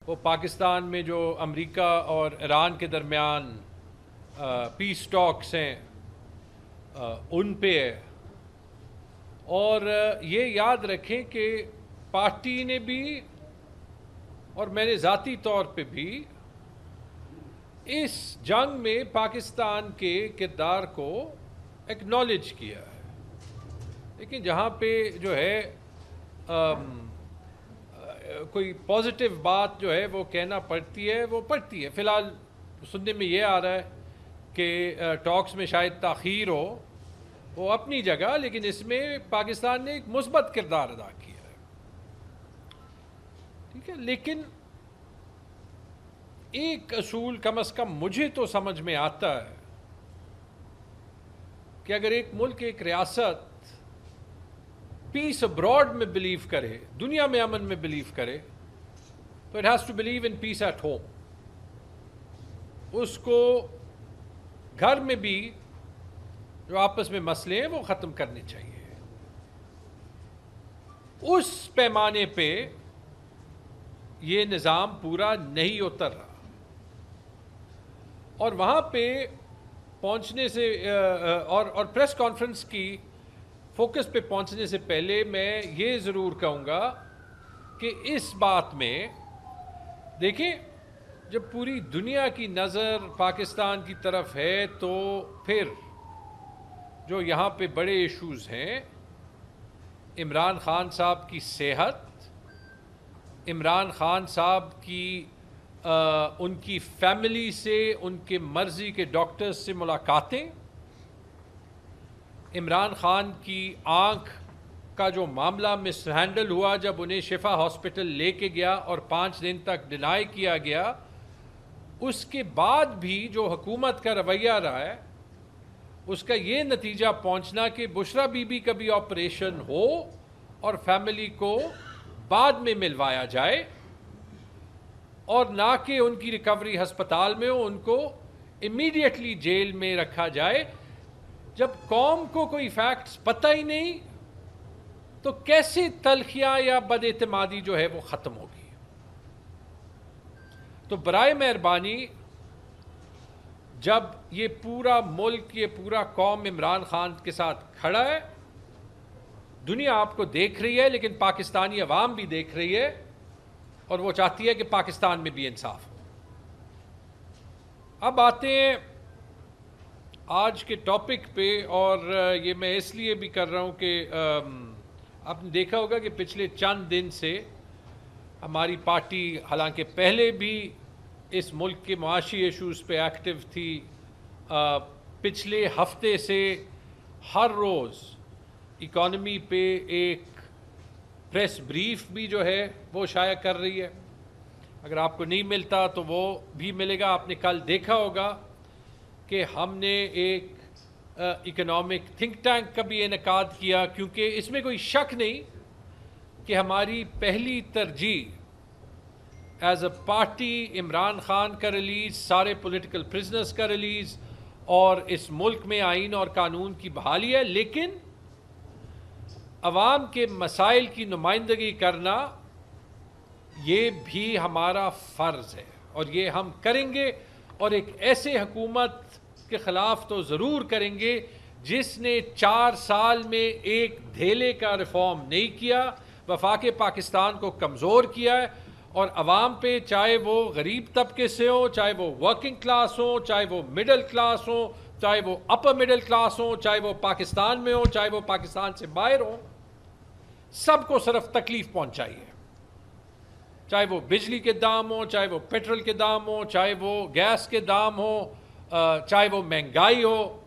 وہ پاکستان میں جو امریکہ اور ایران کے درمیان پیس ٹاکس ہیں ان پہ ہے. اور یہ یاد رکھیں کہ پارٹی نے بھی اور میں نے ذاتی طور پہ بھی اس جنگ میں پاکستان کے کردار کو ایکنالج کیا ہے. لیکن جہاں پہ جو ہے کوئی پازیٹیو بات جو ہے وہ کہنا پڑتی ہے وہ پڑتی ہے. فی الحال سننے میں یہ آ رہا ہے کہ ٹاکس میں شاید تاخیر ہو، وہ اپنی جگہ، لیکن اس میں پاکستان نے ایک مثبت کردار ادا کیا ہے. ٹھیک ہے، لیکن ایک اصول کم از کم مجھے تو سمجھ میں آتا ہے کہ اگر ایک ملک، ایک ریاست پیس ابراڈ میں بلیو کرے، دنیا میں امن میں بلیو کرے، تو it has to believe in peace at home. اس کو گھر میں بھی جو آپس میں مسئلے ہیں وہ ختم کرنے چاہیے. اس پیمانے پہ یہ نظام پورا نہیں اتر رہا، اور وہاں پہ پہنچنے سے اور پریس کانفرنس کی فوکس پہ پہنچنے سے پہلے میں یہ ضرور کہوں گا کہ اس بات میں دیکھیں، جب پوری دنیا کی نظر پاکستان کی طرف ہے تو پھر جو یہاں پہ بڑے ایشوز ہیں، عمران خان صاحب کی صحت، عمران خان صاحب کی ان کی فیملی سے، ان کے مرضی کے ڈاکٹرز سے ملاقاتیں، عمران خان کی آنکھ کا جو معاملہ مس ہینڈل ہوا جب انہیں شفا ہاسپٹل لے کے گیا اور 5 دن تک ڈینائی کیا گیا، اس کے بعد بھی جو حکومت کا رویہ رہا ہے، اس کا یہ نتیجہ پہنچنا کہ بشرا بی بی کا بھی آپریشن ہو اور فیملی کو بعد میں ملوایا جائے، اور نہ کہ ان کی ریکوری ہسپتال میں ہو، ان کو امیڈیٹلی جیل میں رکھا جائے. جب قوم کو کوئی فیکٹس پتہ ہی نہیں تو کیسے تلخیاں یا بد اعتمادی جو ہے وہ ختم ہوگی؟ تو برائے مہربانی، جب یہ پورا ملک، یہ پورا قوم عمران خان کے ساتھ کھڑا ہے، دنیا آپ کو دیکھ رہی ہے، لیکن پاکستانی عوام بھی دیکھ رہی ہے، اور وہ چاہتی ہے کہ پاکستان میں بھی انصاف ہو. اب آتے ہیں آج کے ٹاپک پہ، اور یہ میں اس لیے بھی کر رہا ہوں کہ آپ نے دیکھا ہوگا کہ پچھلے چند دن سے ہماری پارٹی حالانکہ پہلے بھی اس ملک کے معاشی ایشوز پہ ایکٹیو تھی، پچھلے ہفتے سے ہر روز اکانومی پہ ایک پریس بریف بھی جو ہے وہ شائع کر رہی ہے. اگر آپ کو نہیں ملتا تو وہ بھی ملے گا. آپ نے کل دیکھا ہوگا کہ ہم نے ایک اکنامک تھنک ٹینک کا بھی انعقاد کیا، کیونکہ اس میں کوئی شک نہیں کہ ہماری پہلی ترجیح as a party Imran Khan کا ریلیز، سارے پولیٹیکل پرزنرز کا ریلیز، اور اس ملک میں آئین اور قانون کی بحالی ہے. لیکن عوام کے مسائل کی نمائندگی کرنا یہ بھی ہمارا فرض ہے، اور یہ ہم کریں گے، اور ایک ایسے حکومت کے خلاف تو ضرور کریں گے جس نے 4 سال میں ایک دھیلے کا ریفارم نہیں کیا، وفاق پاکستان کو کمزور کیا ہے، اور عوام پہ، چاہے وہ غریب طبقے سے ہوں، چاہے وہ ورکنگ کلاس ہوں، چاہے وہ مڈل کلاس ہوں، چاہے وہ اپر مڈل کلاس ہوں، چاہے وہ پاکستان میں ہوں، چاہے وہ پاکستان سے باہر ہوں، سب کو صرف تکلیف پہنچائی ہے. چاہے وہ بجلی کے دام ہوں، چاہے وہ پیٹرول کے دام ہوں، چاہے وہ گیس کے دام ہوں، چاہے وہ مہنگائی ہو.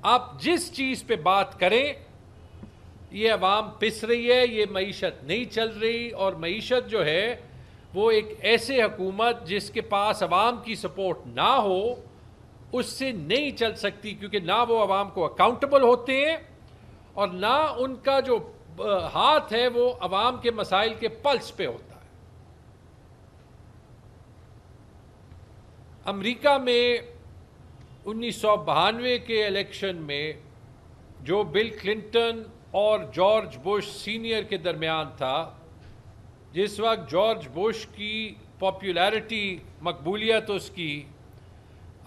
آپ جس چیز پہ بات کریں، یہ عوام پس رہی ہے، یہ معیشت نہیں چل رہی، اور معیشت جو ہے وہ ایک ایسے حکومت جس کے پاس عوام کی سپورٹ نہ ہو اس سے نہیں چل سکتی، کیونکہ نہ وہ عوام کو اکاؤنٹیبل ہوتے ہیں، اور نہ ان کا جو ہاتھ ہے وہ عوام کے مسائل کے پلس پہ ہوتا ہے. امریکہ میں 1992 کے الیکشن میں جو بل کلنٹن اور جارج بش سینئر کے درمیان تھا، جس وقت جارج بش کی پاپولیرٹی، مقبولیت اس کی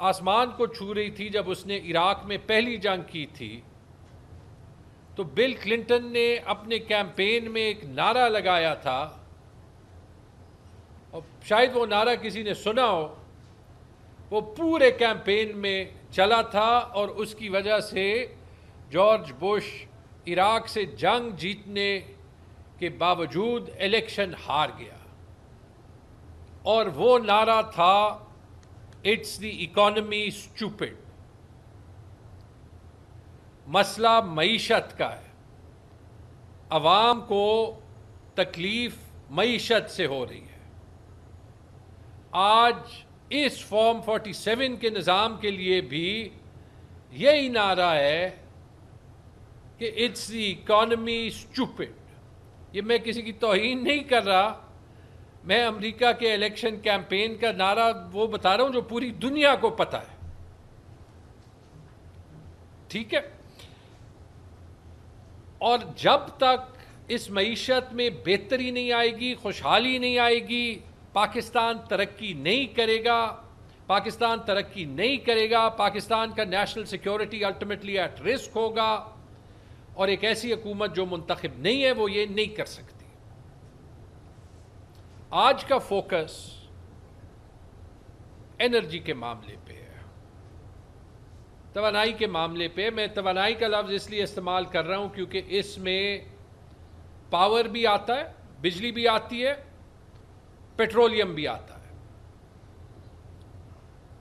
آسمان کو چھو رہی تھی جب اس نے عراق میں پہلی جنگ کی تھی، تو بل کلنٹن نے اپنے کیمپین میں ایک نعرہ لگایا تھا، اور شاید وہ نعرہ کسی نے سنا ہو، وہ پورے کیمپین میں چلا تھا اور اس کی وجہ سے جارج بش عراق سے جنگ جیتنے کے باوجود الیکشن ہار گیا، اور وہ نعرہ تھا اٹس دی اکانومی اسٹوپڈ۔ مسئلہ معیشت کا ہے، عوام کو تکلیف معیشت سے ہو رہی ہے۔ آج اس فارم 47 کے نظام کے لیے بھی یہی نعرہ ہے کہ اٹس دی اکانومی اسٹوپڈ۔ یہ میں کسی کی توہین نہیں کر رہا، میں امریکہ کے الیکشن کیمپین کا نعرہ وہ بتا رہا ہوں جو پوری دنیا کو پتہ ہے، ٹھیک ہے؟ اور جب تک اس معیشت میں بہتری نہیں آئے گی، خوشحالی نہیں آئے گی، پاکستان ترقی نہیں کرے گا، پاکستان ترقی نہیں کرے گا، پاکستان کا national security ultimately at risk ہوگا، اور ایک ایسی حکومت جو منتخب نہیں ہے وہ یہ نہیں کر سکتی۔ آج کا فوکس انرجی کے معاملے پہ ہے، توانائی کے معاملے پہ۔ میں توانائی کا لفظ اس لیے استعمال کر رہا ہوں کیونکہ اس میں پاور بھی آتا ہے، بجلی بھی آتی ہے، پیٹرولیم بھی آتا ہے۔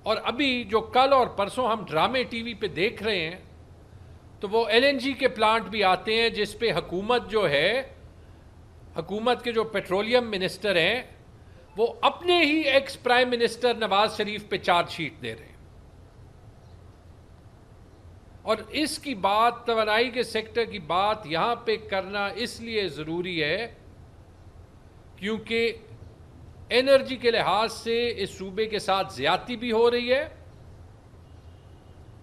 اور ابھی جو کل اور پرسوں ہم ڈرامے ٹی وی پہ دیکھ رہے ہیں، تو وہ ایل این جی کے پلانٹ بھی آتے ہیں جس پہ حکومت جو ہے، حکومت کے جو پیٹرولیم منسٹر ہیں، وہ اپنے ہی ex prime minister Nawaz Sharif پہ چارج شیٹ دے رہے ہیں۔ اور اس کی بات، توانائی کے سیکٹر کی بات یہاں پہ کرنا اس لیے ضروری ہے کیونکہ انرجی کے لحاظ سے اس صوبے کے ساتھ زیادتی بھی ہو رہی ہے،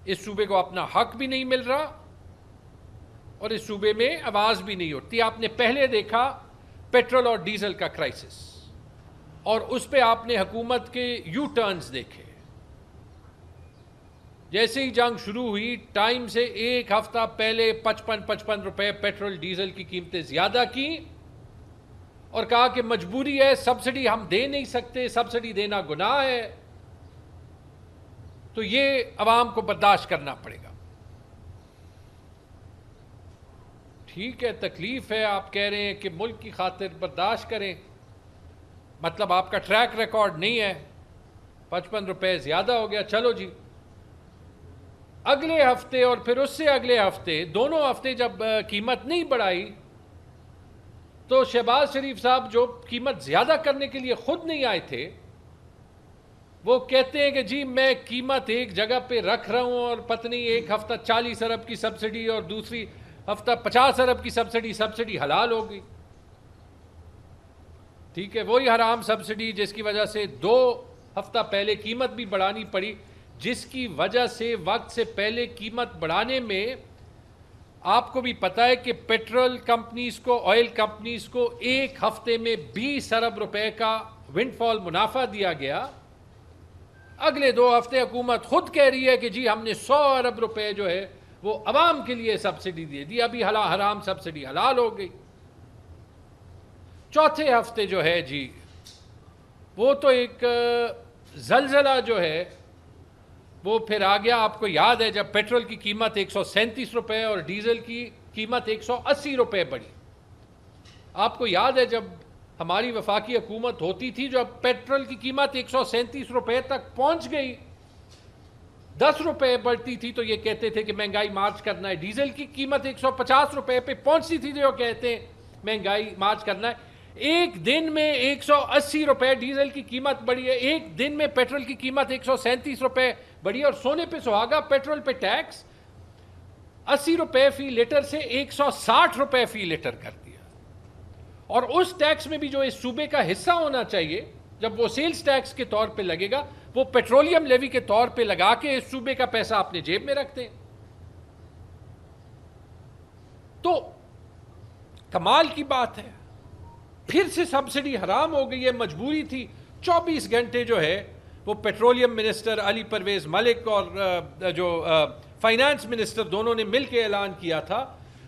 اس صوبے کو اپنا حق بھی نہیں مل رہا، اور اس صوبے میں آواز بھی نہیں اٹھتی۔ آپ نے پہلے دیکھا پیٹرول اور ڈیزل کا کرائسس، اور اس پہ آپ نے حکومت کے یو ٹرنز دیکھے۔ جیسے ہی جنگ شروع ہوئی، ٹائم سے ایک ہفتہ پہلے 55 روپے پیٹرول ڈیزل کی قیمتیں زیادہ کی، اور کہا کہ مجبوری ہے، سبسڈی ہم دے نہیں سکتے، سبسڈی دینا گناہ ہے، تو یہ عوام کو برداشت کرنا پڑے گا۔ ٹھیک ہے، تکلیف ہے، آپ کہہ رہے ہیں کہ ملک کی خاطر برداشت کریں، مطلب آپ کا ٹریک ریکارڈ نہیں ہے، 55 روپے زیادہ ہو گیا، چلو جی۔ اگلے ہفتے اور پھر اس سے اگلے ہفتے، دونوں ہفتے جب قیمت نہیں بڑھائی، تو شہباز شریف صاحب جو قیمت زیادہ کرنے کے لیے خود نہیں آئے تھے، وہ کہتے ہیں کہ جی میں قیمت ایک جگہ پہ رکھ رہا ہوں، اور پتہ نہیں ایک ہفتہ 40 ارب کی سبسڈی اور دوسری ہفتہ 50 ارب کی سبسڈی حلال ہو گئی۔ ٹھیک ہے، وہی حرام سبسڈی جس کی وجہ سے 2 ہفتہ پہلے قیمت بھی بڑھانی پڑی، جس کی وجہ سے وقت سے پہلے قیمت بڑھانے میں آپ کو بھی پتہ ہے کہ پیٹرول کمپنیز کو، آئل کمپنیز کو ایک ہفتے میں 20 ارب روپے کا ونڈ فال منافع دیا گیا۔ اگلے 2 ہفتے حکومت خود کہہ رہی ہے کہ جی ہم نے 100 ارب روپے جو ہے وہ عوام کے لیے سبسڈی دے دی، ابھی حرام سبسڈی حلال ہو گئی۔ چوتھے ہفتے جو ہے جی وہ تو ایک زلزلہ جو ہے وہ پھر آ گیا۔ آپ کو یاد ہے جب پیٹرول کی قیمت 137 روپے اور ڈیزل کی قیمت 180 روپے بڑھی۔ آپ کو یاد ہے جب ہماری وفاقی حکومت ہوتی تھی، جب پیٹرول کی قیمت 137 روپے تک پہنچ گئی، 10 روپے بڑھتی تھی تو یہ کہتے تھے کہ مہنگائی مارچ کرنا ہے۔ ڈیزل کی قیمت 150 روپے پہ پہنچتی تھی جو کہتے ہیں مہنگائی مارچ کرنا ہے۔ ایک دن میں 180 روپے ڈیزل کی قیمت بڑھی ہے، ایک دن میں پیٹرول کی قیمت 137 روپے بڑھی ہے، اور سونے پہ سہاگا پیٹرول پہ ٹیکس 80 روپے فی لیٹر سے 160 روپے فی لیٹر کر دیا۔ اور اس ٹیکس میں بھی جو اس صوبے کا حصہ ہونا چاہیے، جب وہ سیلز ٹیکس کے طور پہ لگے گا، وہ پیٹرولیم لیوی کے طور پہ لگا کے اس صوبے کا پیسہ اپنے جیب میں رکھتے ہیں۔ تو کمال کی بات ہے پھر سے سبسڈی حرام ہو گئی ہے، مجبوری تھی۔ 24 گھنٹے جو ہے وہ پیٹرولیم منسٹر علی پرویز ملک اور جو فائنانس منسٹر دونوں نے مل کے اعلان کیا تھا،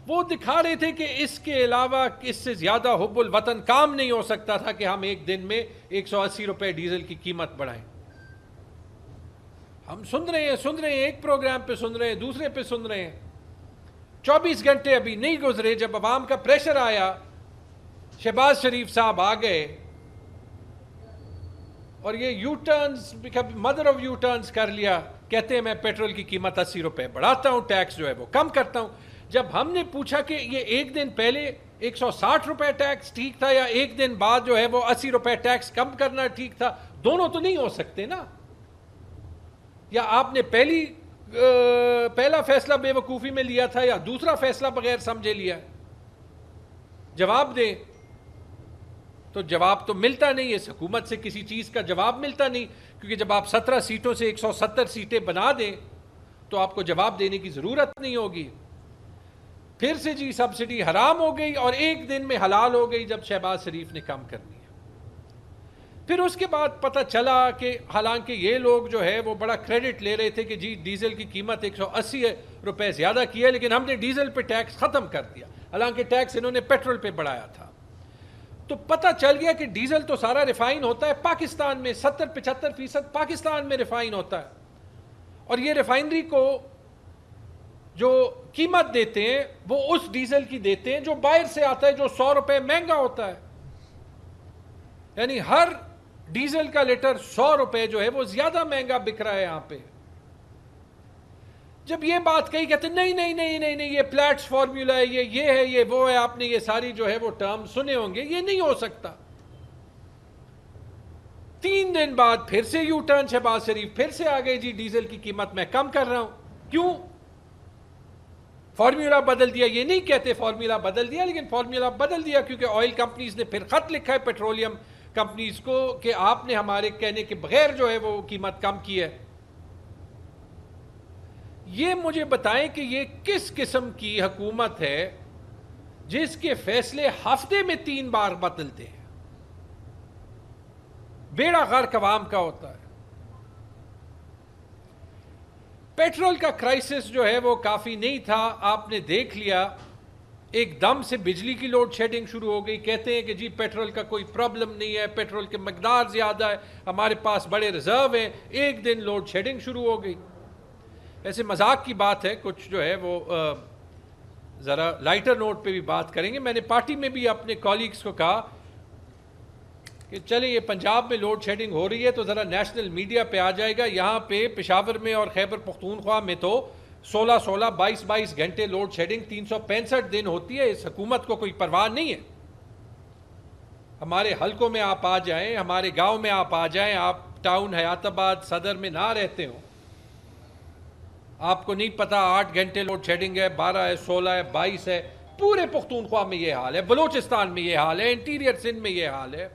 وہ دکھا رہے تھے کہ اس کے علاوہ اس سے زیادہ حب الوطن کام نہیں ہو سکتا تھا کہ ہم ایک دن میں 180 روپے ڈیزل کی قیمت بڑھائیں۔ ہم سن رہے ہیں، ایک پروگرام پہ سن رہے ہیں، دوسرے پہ سن رہے ہیں۔ 24 گھنٹے ابھی نہیں گزرے، جب عوام کا پریشر آیا، شہباز شریف صاحب آ گئے اور یہ you turns, mother of you turns کر لیا، کہتے ہیں میں پیٹرول کی قیمت 80 روپے بڑھاتا ہوں، ٹیکس جو ہے وہ کم کرتا ہوں۔ جب ہم نے پوچھا کہ یہ ایک دن پہلے 160 روپے ٹیکس ٹھیک تھا یا ایک دن بعد جو ہے وہ 80 روپے ٹیکس کم کرنا ٹھیک تھا، دونوں تو نہیں ہو سکتے نا۔ یا آپ نے پہلا فیصلہ بے وقوفی میں لیا تھا یا دوسرا فیصلہ بغیر سمجھے لیا؟ جواب دیں۔ تو جواب تو ملتا نہیں، اس حکومت سے کسی چیز کا جواب ملتا نہیں، کیونکہ جب آپ 17 سیٹوں سے 170 سیٹیں بنا دیں تو آپ کو جواب دینے کی ضرورت نہیں ہوگی۔ پھر سے جی سبسڈی حرام ہو گئی اور ایک دن میں حلال ہو گئی جب شہباز شریف نے کم کرنی ہے۔ پھر اس کے بعد پتہ چلا کہ حالانکہ یہ لوگ جو ہے وہ بڑا کریڈٹ لے رہے تھے کہ جی ڈیزل کی قیمت 180 روپے زیادہ کی ہے، لیکن ہم نے ڈیزل پہ ٹیکس ختم کر دیا، حالانکہ ٹیکس انہوں نے پیٹرول پہ بڑھایا تھا۔ تو پتہ چل گیا کہ ڈیزل تو سارا ریفائن ہوتا ہے پاکستان میں، 70-75% پاکستان میں ریفائن ہوتا ہے، اور یہ ریفائنری کو جو قیمت دیتے ہیں وہ اس ڈیزل کی دیتے ہیں جو باہر سے آتا ہے، جو 100 روپے مہنگا ہوتا ہے۔ یعنی ہر ڈیزل کا لیٹر 100 روپے جو ہے وہ زیادہ مہنگا بک رہا ہے یہاں پہ۔ جب یہ بات کہی، کہتے نہیں یہ پلیٹس فارمولا ہے، یہ ہے، یہ وہ ہے، آپ نے یہ ساری جو ہے وہ ٹرم سنے ہوں گے، یہ نہیں ہو سکتا۔ 3 دن بعد پھر سے یو ٹرن، شہباز شریف پھر سے آ گئے، جی ڈیزل کی قیمت میں کم کر رہا ہوں۔ کیوں؟ فارمولا بدل دیا؟ یہ نہیں کہتے فارمولا بدل دیا، لیکن فارمولا بدل دیا کیونکہ آئل کمپنیز نے پھر خط لکھا ہے پیٹرولیم کمپنیز کو کہ آپ نے ہمارے کہنے کے بغیر جو ہے وہ قیمت کم کی ہے۔ یہ مجھے بتائیں کہ یہ کس قسم کی حکومت ہے جس کے فیصلے ہفتے میں 3 بار بدلتے ہیں؟ بیڑا غرق عوام کا ہوتا ہے۔ پیٹرول کا کرائسس جو ہے وہ کافی نہیں تھا، آپ نے دیکھ لیا، ایک دم سے بجلی کی لوڈ شیڈنگ شروع ہو گئی۔ کہتے ہیں کہ جی پیٹرول کا کوئی پرابلم نہیں ہے، پیٹرول کی مقدار زیادہ ہے، ہمارے پاس بڑے ریزرو ہیں، ایک دن لوڈ شیڈنگ شروع ہو گئی۔ ایسے مذاق کی بات ہے، کچھ جو ہے وہ ذرا لائٹر نوٹ پہ بھی بات کریں گے۔ میں نے پارٹی میں بھی اپنے کولیگز کو کہا کہ چلیں یہ پنجاب میں لوڈ شیڈنگ ہو رہی ہے تو ذرا نیشنل میڈیا پہ آ جائے گا، یہاں پہ پشاور میں اور خیبر پختونخوا میں تو 16 22 گھنٹے لوڈ شیڈنگ 365 دن ہوتی ہے۔ اس حکومت کو کوئی پرواہ نہیں ہے۔ ہمارے حلقوں میں آپ آ جائیں، ہمارے گاؤں میں آپ آ جائیں، آپ ٹاؤن حیات آباد صدر میں نہ رہتے ہوں، آپ کو نہیں پتا 8 گھنٹے لوڈ شیڈنگ ہے، 12 ہے، 16 ہے، 22 ہے۔ پورے پختونخوا میں یہ حال ہے، بلوچستان میں یہ حال ہے، انٹیریئر سندھ میں یہ حال ہے۔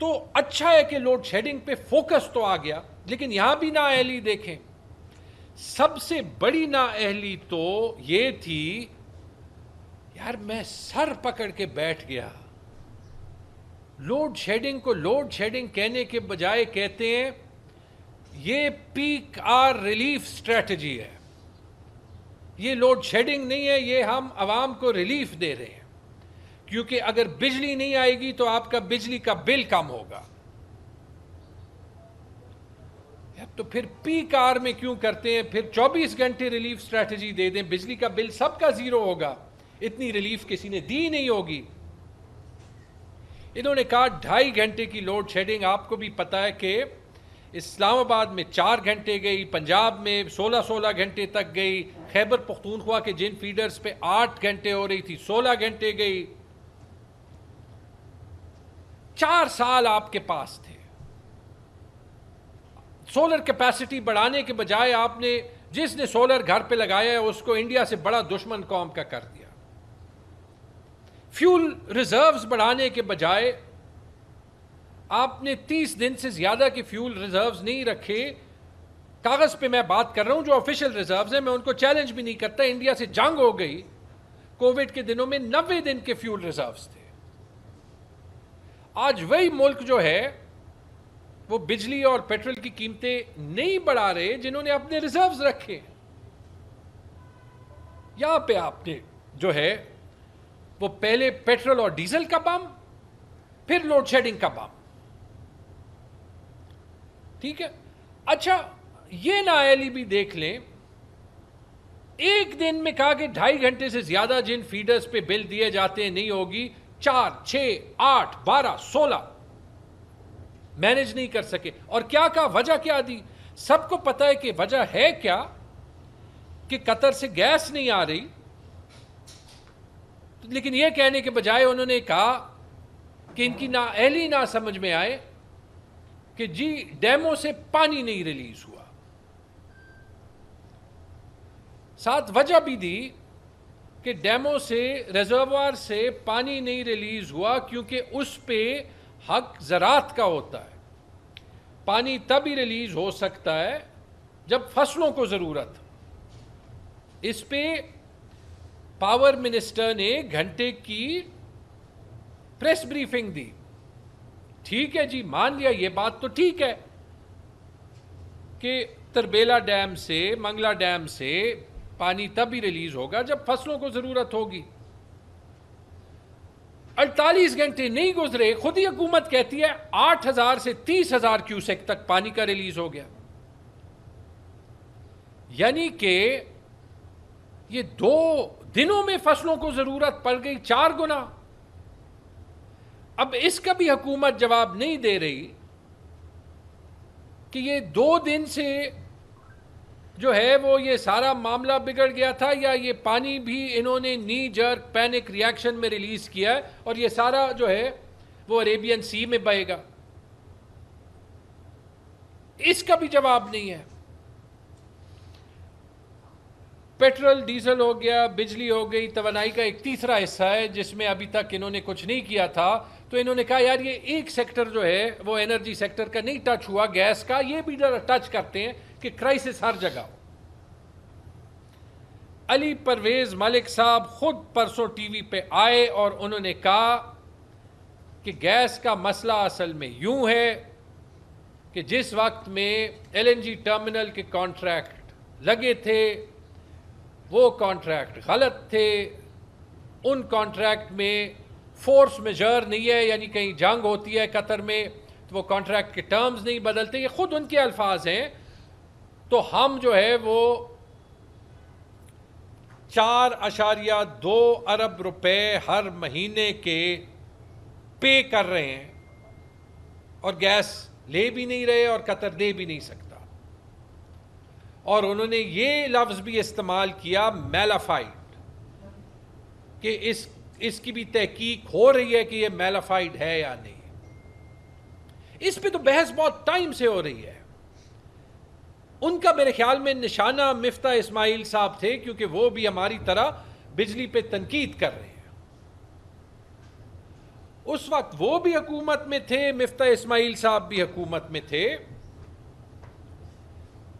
تو اچھا ہے کہ لوڈ شیڈنگ پہ فوکس تو آ گیا، لیکن یہاں بھی نااہلی دیکھیں۔ سب سے بڑی نااہلی تو یہ تھی، یار میں سر پکڑ کے بیٹھ گیا، لوڈ شیڈنگ کو لوڈ شیڈنگ کہنے کے بجائے کہتے ہیں یہ پیک آر ریلیف سٹریٹجی ہے۔ یہ لوڈ شیڈنگ نہیں ہے، یہ ہم عوام کو ریلیف دے رہے ہیں، کیونکہ اگر بجلی نہیں آئے گی تو آپ کا بجلی کا بل کم ہوگا۔ تو پھر پیک آر میں کیوں کرتے ہیں؟ پھر 24 گھنٹے ریلیف سٹریٹجی دے دیں، بجلی کا بل سب کا زیرو ہوگا، اتنی ریلیف کسی نے دی نہیں ہوگی۔ انہوں نے کہا 2.5 گھنٹے کی لوڈ شیڈنگ، آپ کو بھی پتا ہے کہ اسلام آباد میں 4 گھنٹے گئی، پنجاب میں 16 گھنٹے تک گئی، خیبر پختونخوا کے جن فیڈرز پہ 8 گھنٹے ہو رہی تھی 16 گھنٹے گئی۔ 4 سال آپ کے پاس تھے، سولر کیپیسٹی بڑھانے کے بجائے آپ نے جس نے سولر گھر پہ لگایا ہے اس کو انڈیا سے بڑا دشمن قوم کا کر دیا۔ فیول ریزروز بڑھانے کے بجائے آپ نے 30 دن سے زیادہ کے فیول ریزروز نہیں رکھے۔ کاغذ پہ میں بات کر رہا ہوں، جو آفیشیل ریزروز ہیں میں ان کو چیلنج بھی نہیں کرتا، انڈیا سے جنگ ہو گئی کووڈ کے دنوں میں 90 دن کے فیول ریزروز تھے. آج وہی ملک جو ہے وہ بجلی اور پیٹرول کی قیمتیں نہیں بڑھا رہے جنہوں نے اپنے ریزروز رکھے. یہاں پہ آپ نے جو ہے وہ پہلے پیٹرول اور ڈیزل کا بم, پھر لوڈ شیڈنگ کا بم. ٹھیک ہے, اچھا یہ نااہلی بھی دیکھ لیں, ایک دن میں کہا کہ 2.5 گھنٹے سے زیادہ جن فیڈرز پہ بل دیے جاتے ہیں نہیں ہوگی, 4, 6, 8, 12, 16 مینج نہیں کر سکے. اور کیا کہا, وجہ کیا دی؟ سب کو پتا ہے کہ وجہ ہے کیا, کہ قطر سے گیس نہیں آ رہی. لیکن یہ کہنے کے بجائے انہوں نے کہا کہ ان کی نااہلی نہ سمجھ میں آئے کہ جی ڈیموں سے پانی نہیں ریلیز ہوا. ساتھ وجہ بھی دی کہ ڈیموں سے, ریزروار سے پانی نہیں ریلیز ہوا کیونکہ اس پہ حق زراعت کا ہوتا ہے. پانی تب ہی ریلیز ہو سکتا ہے جب فصلوں کو ضرورت. اس پہ پاور منسٹر نے گھنٹے کی پریس بریفنگ دی. ٹھیک ہے جی, مان لیا یہ بات تو ٹھیک ہے کہ تربیلا ڈیم سے, منگلا ڈیم سے پانی تب ہی ریلیز ہوگا جب فصلوں کو ضرورت ہوگی. 48 گھنٹے نہیں گزرے, خود ہی حکومت کہتی ہے 8,000 سے 30,000 کیوسیک تک پانی کا ریلیز ہو گیا. یعنی کہ یہ 2 دنوں میں فصلوں کو ضرورت پڑ گئی 4 گنا. اب اس کا بھی حکومت جواب نہیں دے رہی کہ یہ 2 دن سے جو ہے وہ یہ سارا معاملہ بگڑ گیا تھا, یا یہ پانی بھی انہوں نے نی جرک پینک ریاکشن میں ریلیز کیا ہے اور یہ سارا جو ہے وہ عریبین سی میں بہے گا. اس کا بھی جواب نہیں ہے. پیٹرول ڈیزل ہو گیا, بجلی ہو گئی, توانائی کا ایک تیسرا حصہ ہے جس میں ابھی تک انہوں نے کچھ نہیں کیا تھا. تو انہوں نے کہا یار یہ ایک سیکٹر جو ہے وہ انرجی سیکٹر کا نہیں ٹچ ہوا, گیس کا, یہ بھی ٹچ کرتے ہیں کہ کرائسس ہر جگہ ہو. علی پرویز ملک صاحب خود پرسوں ٹی وی پہ آئے اور انہوں نے کہا کہ گیس کا مسئلہ اصل میں یوں ہے کہ جس وقت میں ایل این جی ٹرمینل کے کانٹریکٹ لگے تھے وہ کانٹریکٹ غلط تھے. ان کانٹریکٹ میں فورس میجر نہیں ہے, یعنی کہیں جنگ ہوتی ہے قطر میں تو وہ کانٹریکٹ کے ٹرمز نہیں بدلتے. یہ خود ان کے الفاظ ہیں. تو ہم جو ہے وہ 4.2 ارب روپے ہر مہینے کے پے کر رہے ہیں اور گیس لے بھی نہیں رہے اور قطر دے بھی نہیں سکتا. اور انہوں نے یہ لفظ بھی استعمال کیا میلافائڈ, کہ اس کی بھی تحقیق ہو رہی ہے کہ یہ میلافائڈ ہے یا نہیں. اس پہ تو بحث بہت ٹائم سے ہو رہی ہے. ان کا میرے خیال میں نشانہ مفتاح اسماعیل صاحب تھے, کیونکہ وہ بھی ہماری طرح بجلی پہ تنقید کر رہے ہیں. اس وقت وہ بھی حکومت میں تھے, مفتاح اسماعیل صاحب بھی حکومت میں تھے.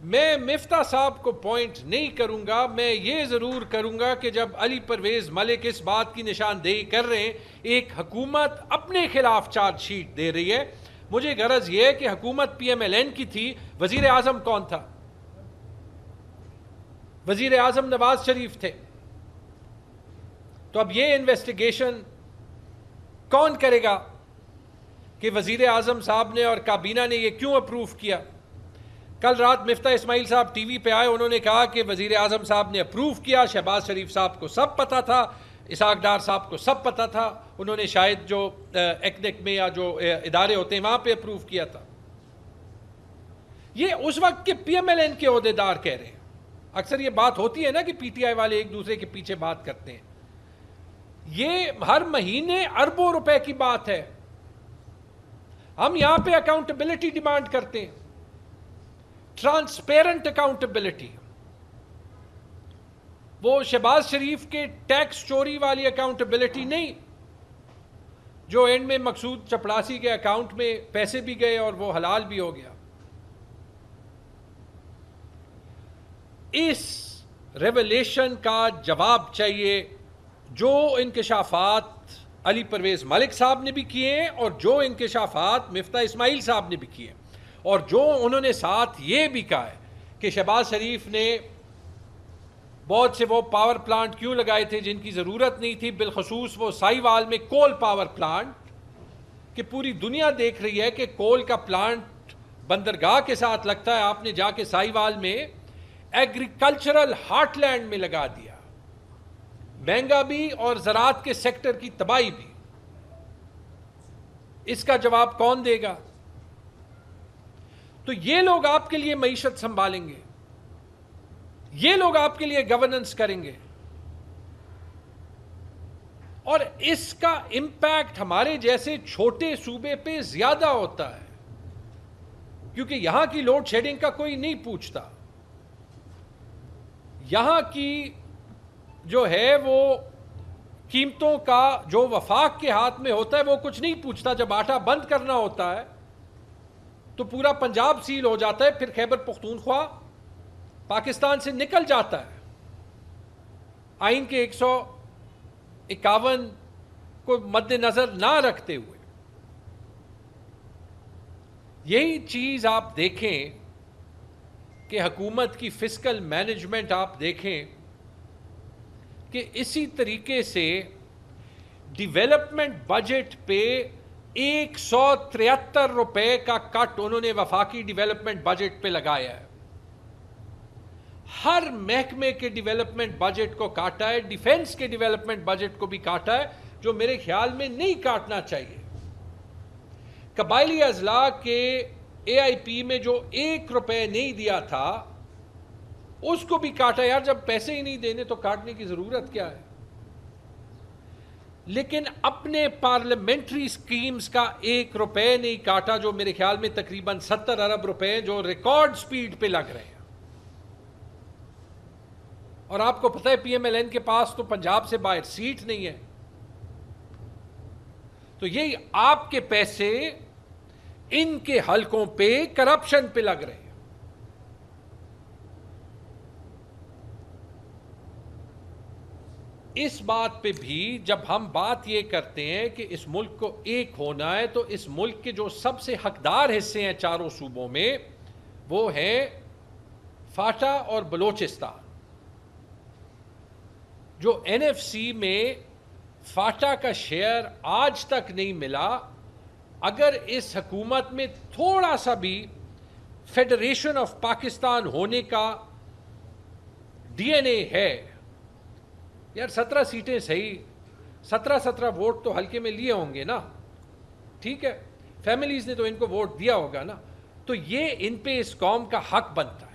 میں مفتاح صاحب کو پوائنٹ نہیں کروں گا, میں یہ ضرور کروں گا کہ جب علی پرویز ملک اس بات کی نشاندہی کر رہے ہیں ایک حکومت اپنے خلاف چارج شیٹ دے رہی ہے, مجھے غرض یہ ہے کہ حکومت پی ایم ایل این کی تھی, وزیر اعظم کون تھا؟ وزیر اعظم نواز شریف تھے. تو اب یہ انویسٹیگیشن کون کرے گا کہ وزیر اعظم صاحب نے اور کابینہ نے یہ کیوں اپروو کیا؟ کل رات مفتاح اسماعیل صاحب ٹی وی پہ آئے, انہوں نے کہا کہ وزیر اعظم صاحب نے اپروو کیا, شہباز شریف صاحب کو سب پتا تھا, اسحاق ڈار صاحب کو سب پتا تھا, انہوں نے شاید جو ایکنک میں یا جو ادارے ہوتے ہیں وہاں پہ اپروو کیا تھا. یہ اس وقت کے پی ایم ایل این کے عہدیدار کہہ رہے ہیں. اکثر یہ بات ہوتی ہے نا کہ پی ٹی آئی والے ایک دوسرے کے پیچھے بات کرتے ہیں. یہ ہر مہینے اربوں روپے کی بات ہے. ہم یہاں پہ اکاؤنٹیبلٹی ڈیمانڈ کرتے ہیں, ٹرانسپیرنٹ اکاؤنٹیبلٹی. وہ شہباز شریف کے ٹیکس چوری والی اکاؤنٹیبلٹی نہیں, جو اینڈ میں مقصود چپڑاسی کے اکاؤنٹ میں پیسے بھی گئے اور وہ حلال بھی ہو گیا. اس ریولیشن کا جواب چاہیے جو انکشافات علی پرویز ملک صاحب نے بھی کیے ہیں اور جو انکشافات مفتاح اسماعیل صاحب نے بھی کیے ہیں، اور جو انہوں نے ساتھ یہ بھی کہا ہے کہ شہباز شریف نے بہت سے وہ پاور پلانٹ کیوں لگائے تھے جن کی ضرورت نہیں تھی، بالخصوص وہ سائی وال میں کول پاور پلانٹ، کہ پوری دنیا دیکھ رہی ہے کہ کول کا پلانٹ بندرگاہ کے ساتھ لگتا ہے، آپ نے جا کے سائی وال میں ایگریکلچرل ہارٹ لینڈ میں لگا دیا، مہنگا بھی اور زراعت کے سیکٹر کی تباہی بھی۔ اس کا جواب کون دے گا؟ تو یہ لوگ آپ کے لیے معیشت سنبھالیں گے، یہ لوگ آپ کے لیے گورننس کریں گے، اور اس کا امپیکٹ ہمارے جیسے چھوٹے صوبے پہ زیادہ ہوتا ہے، کیونکہ یہاں کی لوڈ شیڈنگ کا کوئی نہیں پوچھتا، یہاں کی جو ہے وہ قیمتوں کا جو وفاق کے ہاتھ میں ہوتا ہے وہ کچھ نہیں پوچھتا۔ جب آٹا بند کرنا ہوتا ہے تو پورا پنجاب سیل ہو جاتا ہے، پھر خیبر پختونخوا پاکستان سے نکل جاتا ہے، آئین کے 151 کو مد نظر نہ رکھتے ہوئے۔ یہی چیز آپ دیکھیں کہ حکومت کی فسکل مینجمنٹ آپ دیکھیں کہ اسی طریقے سے ڈیولپمنٹ بجٹ پہ 173 روپے کا کٹ انہوں نے وفاقی ڈیولپمنٹ بجٹ پہ لگایا ہے، ہر محکمے کے ڈیولپمنٹ بجٹ کو کاٹا ہے، ڈیفنس کے ڈیولپمنٹ بجٹ کو بھی کاٹا ہے، جو میرے خیال میں نہیں کاٹنا چاہیے۔ قبائلی اضلاع کے اے آئی پی میں جو 1 روپے نہیں دیا تھا اس کو بھی کاٹا۔ یار جب پیسے ہی نہیں دینے تو کاٹنے کی ضرورت کیا ہے؟ لیکن اپنے پارلیمنٹری سکیمز کا 1 روپے نہیں کاٹا، جو میرے خیال میں تقریباً 70 ارب روپے جو ریکارڈ سپیڈ پہ لگ رہے ہیں۔ اور آپ کو پتہ ہے پی ایم ایل این کے پاس تو پنجاب سے باہر سیٹ نہیں ہے، تو یہی آپ کے پیسے ان کے حلقوں پہ کرپشن پہ لگ رہے ہیں۔ اس بات پہ بھی جب ہم بات یہ کرتے ہیں کہ اس ملک کو ایک ہونا ہے، تو اس ملک کے جو سب سے حقدار حصے ہیں چاروں صوبوں میں وہ ہیں فاٹا اور بلوچستان۔ جو این ایف سی میں فاٹا کا شیئر آج تک نہیں ملا، اگر اس حکومت میں تھوڑا سا بھی فیڈریشن آف پاکستان ہونے کا ڈی این اے ہے، یار 17 سیٹیں صحیح، 17 ووٹ تو حلقے میں لیے ہوں گے نا، ٹھیک ہے، فیملیز نے تو ان کو ووٹ دیا ہوگا نا، تو یہ ان پہ اس قوم کا حق بنتا ہے۔